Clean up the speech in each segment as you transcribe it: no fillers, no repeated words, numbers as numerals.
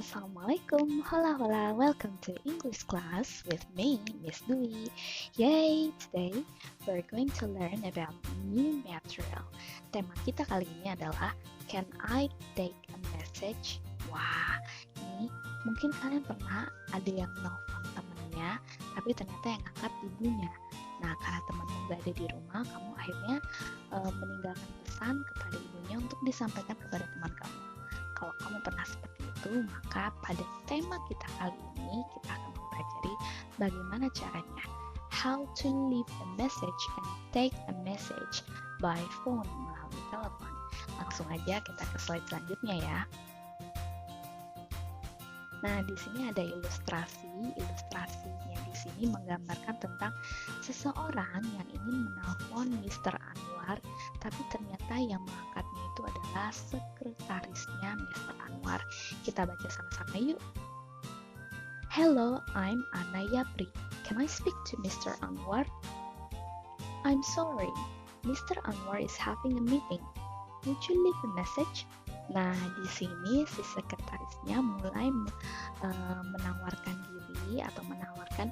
Assalamualaikum, hola hola, welcome to English class with me, Miss Dwi. Yay, today we're going to learn about new material. Tema kita kali ini adalah Can I take a message? Wah, ini mungkin kalian pernah ada yang nelfon temennya, tapi ternyata yang angkat ibunya. Nah, karena temanmu gak ada di rumah, kamu akhirnya meninggalkan pesan kepada ibunya untuk disampaikan kepada teman kamu. Kalau kamu pernah seperti itu, maka pada tema kita kali ini kita akan mempelajari bagaimana caranya how to leave a message and take a message by phone melalui telepon. Langsung aja kita ke slide selanjutnya ya. Nah, di sini ada ilustrasi. Ilustrasinya di sini menggambarkan tentang seseorang yang ingin menelpon Mr. Anwar, tapi ternyata yang mengangkatnya itu adalah sekretarisnya Mr. Anwar. Kita baca sama-sama yuk. Hello, I'm Anna Yapri. Can I speak to Mr. Anwar? I'm sorry, Mr. Anwar is having a meeting. Would you leave a message? Nah, di sini si sekretarisnya mulai menawarkan diri atau menawarkan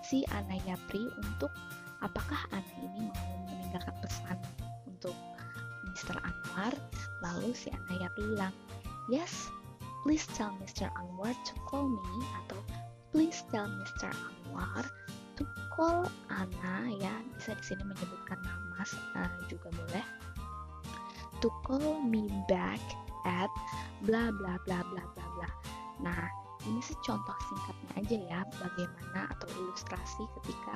si Anna Yapri untuk apakah Anna ini mau meninggalkan pesan untuk Mr. Anwar. Lalu si Anna Yapri bilang, yes, please tell Mr. Anwar to call me, atau please tell Mr. Anwar to call Anna, ya bisa di sini menyebutkan nama juga boleh, to call me back at bla bla bla bla bla bla. Nah, ini sih contoh singkatnya aja ya, bagaimana atau ilustrasi ketika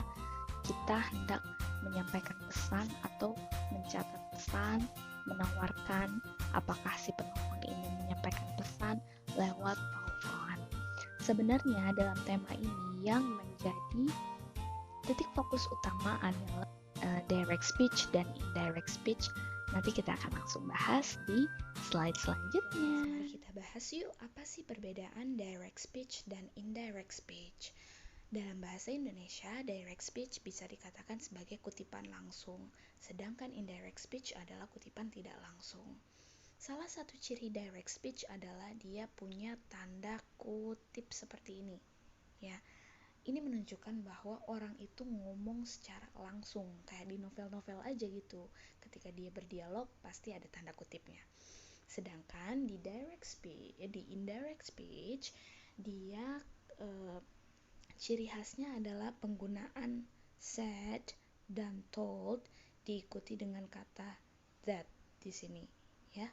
kita hendak menyampaikan pesan atau mencatat pesan, menawarkan apakah si penumpang ini menyampaikan pesan lewat telepon. Sebenarnya dalam tema ini yang menjadi titik fokus utama adalah direct speech dan indirect speech. Nanti kita akan langsung bahas di slide selanjutnya. Mari kita bahas yuk, apa sih perbedaan direct speech dan indirect speech? Dalam bahasa Indonesia, direct speech bisa dikatakan sebagai kutipan langsung, sedangkan indirect speech adalah kutipan tidak langsung. Salah satu ciri direct speech adalah dia punya tanda kutip seperti ini. Ya, ini menunjukkan bahwa orang itu ngomong secara langsung, kayak di novel-novel aja gitu. Ketika dia berdialog, pasti ada tanda kutipnya. Sedangkan di indirect speech, dia ciri khasnya adalah penggunaan said dan told diikuti dengan kata that di sini, ya.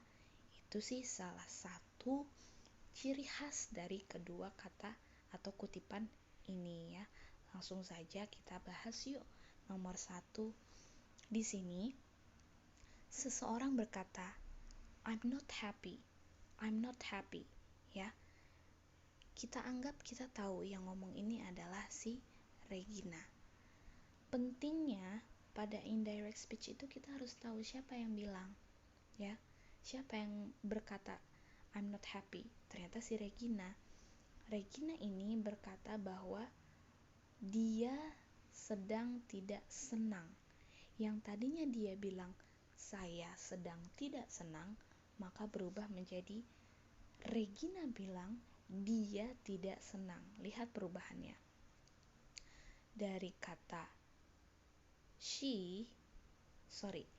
Itu sih salah satu ciri khas dari kedua kata atau kutipan ini ya. Langsung saja kita bahas yuk. Nomor 1, di sini seseorang berkata, I'm not happy, ya. Kita anggap kita tahu yang ngomong ini adalah si Regina. Pentingnya pada indirect speech itu kita harus tahu siapa yang bilang, ya. Siapa yang berkata I'm not happy? Ternyata si Regina. Regina ini berkata bahwa dia sedang tidak senang. Yang tadinya dia bilang saya sedang tidak senang, maka berubah menjadi Regina bilang dia tidak senang. Lihat perubahannya. Dari kata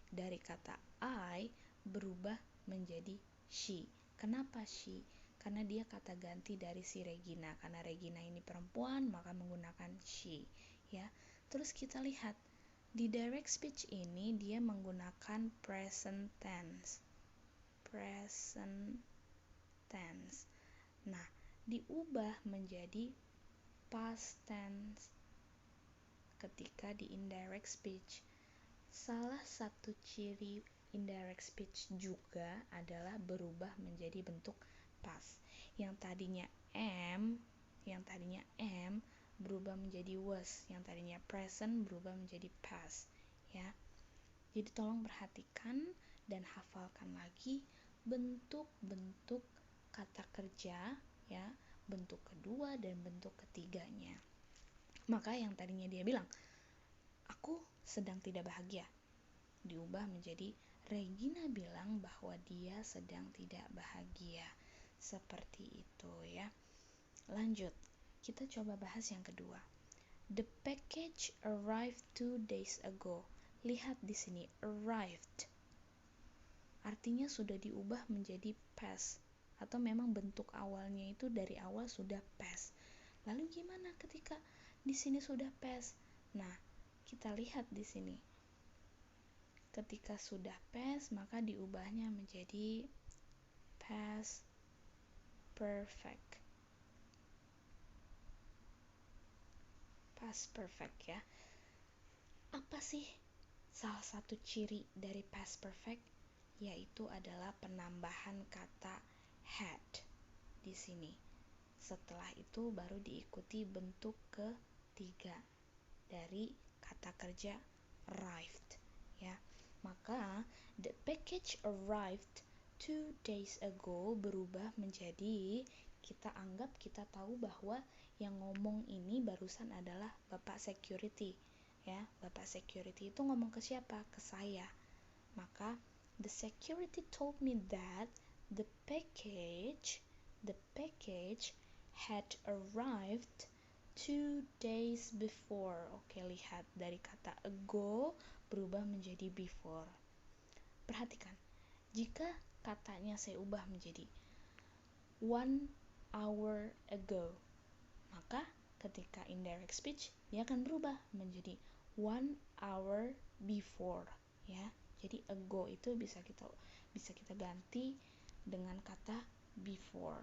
dari kata I berubah menjadi she. Kenapa she? Karena dia kata ganti dari si Regina. Karena Regina ini perempuan, maka menggunakan she, ya. Terus kita lihat di direct speech ini dia menggunakan present tense. Nah, diubah menjadi past tense ketika di indirect speech. Salah satu ciri indirect speech juga adalah berubah menjadi bentuk past. Yang tadinya am berubah menjadi was, yang tadinya present berubah menjadi past, ya. Jadi tolong perhatikan dan hafalkan lagi bentuk-bentuk kata kerja, ya, bentuk kedua dan bentuk ketiganya. Maka yang tadinya dia bilang aku sedang tidak bahagia, diubah menjadi Regina bilang bahwa dia sedang tidak bahagia. Seperti itu, ya. Lanjut, kita coba bahas yang kedua. The package arrived 2 days ago. Lihat di sini, arrived. Artinya sudah diubah menjadi past, atau memang bentuk awalnya itu dari awal sudah past. Lalu gimana ketika di sini sudah past? Nah, kita lihat di sini. Ketika sudah past, maka diubahnya menjadi past perfect. Past perfect ya. Apa sih salah satu ciri dari past perfect? Yaitu adalah penambahan kata had di sini. Setelah itu baru diikuti bentuk ketiga dari kata kerja arrived ya. Maka the package arrived 2 days ago berubah menjadi, kita anggap kita tahu bahwa yang ngomong ini barusan adalah Bapak Security ya. Bapak Security itu ngomong ke siapa? Ke saya. Maka the security told me that the package had arrived 2 days before. Oke, lihat dari kata ago berubah menjadi before. Perhatikan, jika katanya saya ubah menjadi 1 hour ago, maka ketika indirect speech dia akan berubah menjadi 1 hour before ya. Jadi ago itu bisa kita ganti dengan kata before.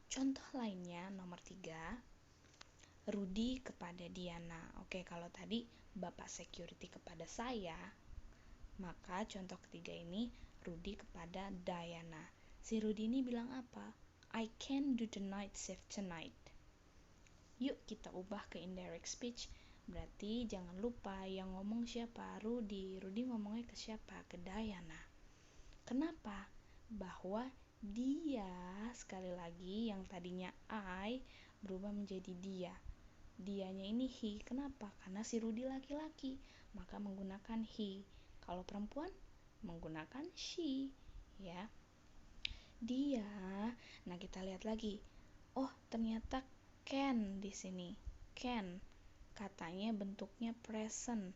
Contoh lainnya nomor 3, Rudy kepada Diana. Oke, kalau tadi Bapak Security kepada saya, maka contoh ketiga ini Rudy kepada Diana. Si Rudy ini bilang apa? I can do the night shift tonight. Yuk kita ubah ke indirect speech. Berarti jangan lupa yang ngomong siapa? Rudy. Rudy ngomongnya ke siapa? Ke Diana. Kenapa? Bahwa dia, sekali lagi yang tadinya I berubah menjadi dia. Dianya ini he. Kenapa? Karena si Rudy laki-laki, maka menggunakan he. Kalau perempuan menggunakan she ya. Dia. Nah, kita lihat lagi. Oh, ternyata can di sini. Can katanya bentuknya present,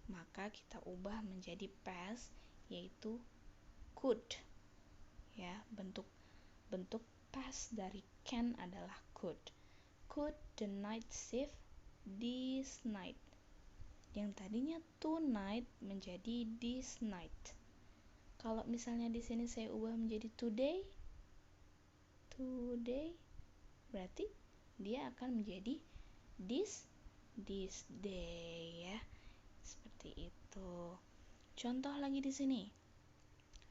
maka kita ubah menjadi past, yaitu could ya. Bentuk past dari can adalah could. Could the night shift this night. Yang tadinya tonight menjadi this night. Kalau misalnya di sini saya ubah menjadi today, berarti dia akan menjadi this day ya. Seperti itu. Contoh lagi di sini.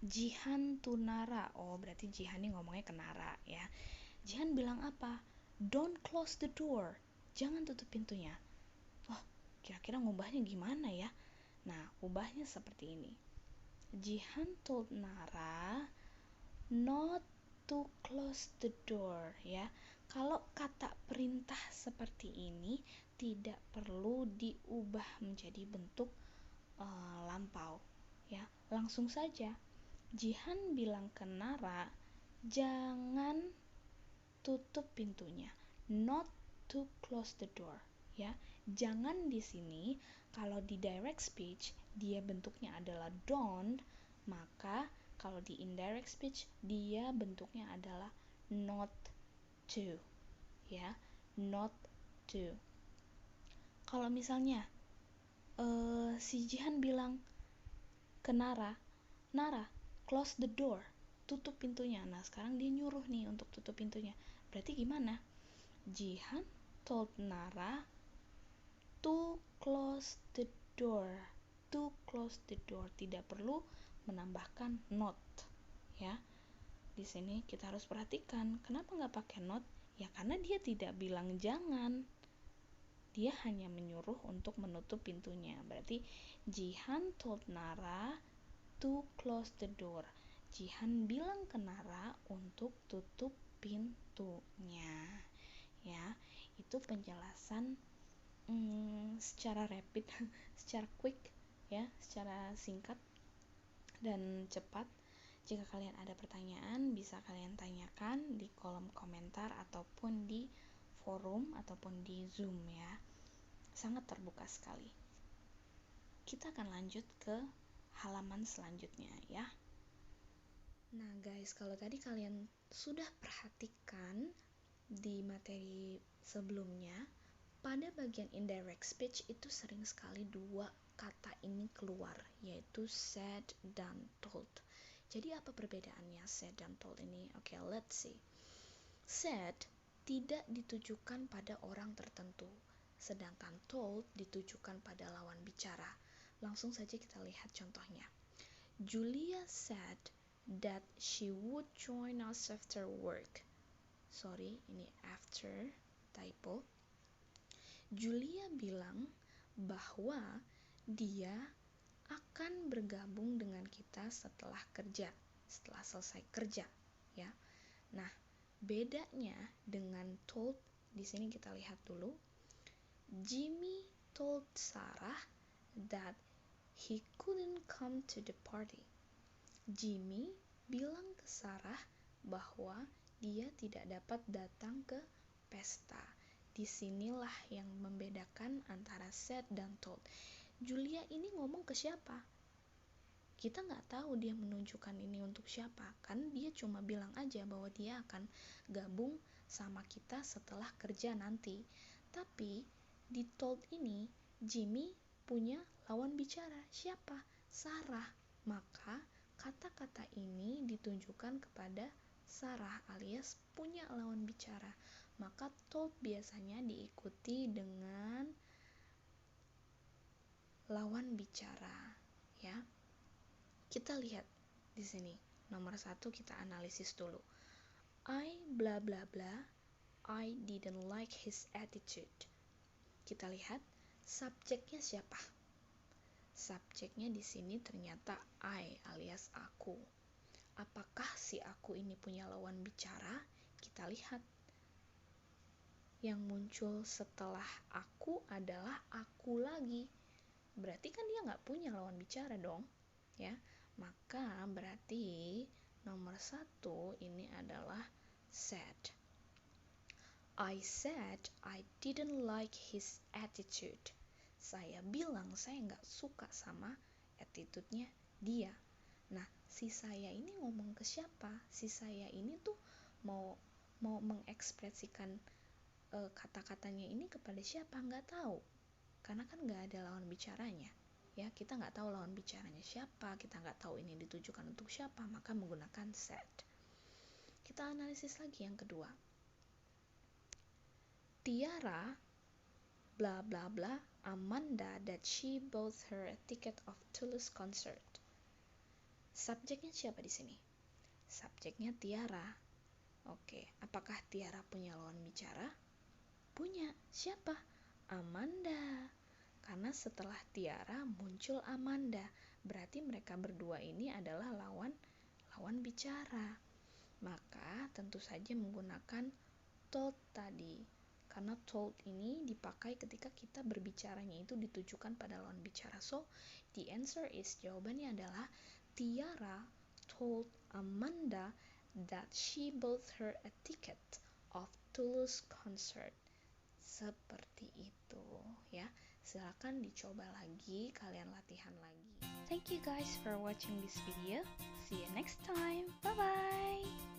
Jihan to Nara. Oh, berarti Jihan ini ngomongnya ke Nara ya. Jihan bilang apa? Don't close the door. Jangan tutup pintunya. Wah, kira-kira ngubahnya gimana ya? Nah, ubahnya seperti ini. Jihan told Nara not to close the door ya. Kalau kata perintah seperti ini tidak perlu diubah menjadi bentuk lampau ya. Langsung saja Jihan bilang ke Nara jangan tutup pintunya. Not to close the door ya. Jangan di sini kalau di direct speech dia bentuknya adalah don't, maka kalau di indirect speech dia bentuknya adalah not to ya. Not to. Kalau misalnya si Jihan bilang ke Nara close the door, tutup pintunya. Nah, sekarang dia nyuruh nih untuk tutup pintunya. Berarti gimana? Jihan told Nara to close the door. To close the door, tidak perlu menambahkan not ya. Di sini kita harus perhatikan, kenapa nggak pakai not? Ya karena dia tidak bilang jangan. Dia hanya menyuruh untuk menutup pintunya. Berarti Jihan told Nara to close the door. Jihan bilang ke Nara untuk tutup pintunya. Ya, itu penjelasan secara rapid, secara quick ya, secara singkat dan cepat. Jika kalian ada pertanyaan, bisa kalian tanyakan di kolom komentar ataupun di forum ataupun di Zoom ya. Sangat terbuka sekali. Kita akan lanjut ke halaman selanjutnya ya. Nah guys, kalau tadi kalian sudah perhatikan di materi sebelumnya, pada bagian indirect speech itu sering sekali dua kata ini keluar, yaitu said dan told. Jadi apa perbedaannya said dan told ini? Oke, let's see. Said tidak ditujukan pada orang tertentu, sedangkan told ditujukan pada lawan bicara. Langsung saja kita lihat contohnya. Julia said that she would join us after work. Sorry, ini after, typo. Julia bilang bahwa dia akan bergabung dengan kita setelah selesai kerja, ya. Nah, bedanya dengan told, di sini kita lihat dulu. Jimmy told Sarah that he couldn't come to the party. Jimmy bilang ke Sarah bahwa dia tidak dapat datang ke pesta. Disinilah yang membedakan antara said dan told. Julia ini ngomong ke siapa? Kita nggak tahu dia menunjukkan ini untuk siapa. Kan dia cuma bilang aja bahwa dia akan gabung sama kita setelah kerja nanti. Tapi di told ini, Jimmy punya lawan bicara. Siapa? Sarah. Maka kata-kata ini ditujukan kepada Sarah alias punya lawan bicara. Maka told biasanya diikuti dengan lawan bicara, ya. Kita lihat di sini. Nomor 1 kita analisis dulu. I bla bla bla, I didn't like his attitude. Kita lihat subjeknya siapa? Subjeknya di sini ternyata I alias aku. Apakah si aku ini punya lawan bicara? Kita lihat. Yang muncul setelah aku adalah aku lagi. Berarti kan dia nggak punya lawan bicara dong, ya. Maka berarti nomor 1 ini adalah said. I said I didn't like his attitude. Saya bilang saya nggak suka sama attitude-nya dia. Nah, si saya ini ngomong ke siapa? Si saya ini tuh mau mengekspresikan kata-katanya ini kepada siapa? Nggak tahu. Karena kan nggak ada lawan bicaranya, ya. Kita nggak tahu lawan bicaranya siapa, kita nggak tahu ini ditujukan untuk siapa, maka menggunakan said. Kita analisis lagi yang kedua. Tiara bla bla bla Amanda that she bought her a ticket of Tulus concert. Subjeknya siapa di sini? Subjeknya Tiara. Oke, apakah Tiara punya lawan bicara? Punya. Siapa? Amanda. Karena setelah Tiara muncul Amanda, berarti mereka berdua ini adalah lawan bicara. Maka tentu saja menggunakan told tadi. Karena told ini dipakai ketika kita berbicaranya itu ditujukan pada lawan bicara. So, the answer is, jawabannya adalah Tiara told Amanda that she bought her a ticket of Tulus concert. Seperti itu, ya. Silakan dicoba lagi, kalian latihan lagi. Thank you guys for watching this video. See you next time. Bye bye.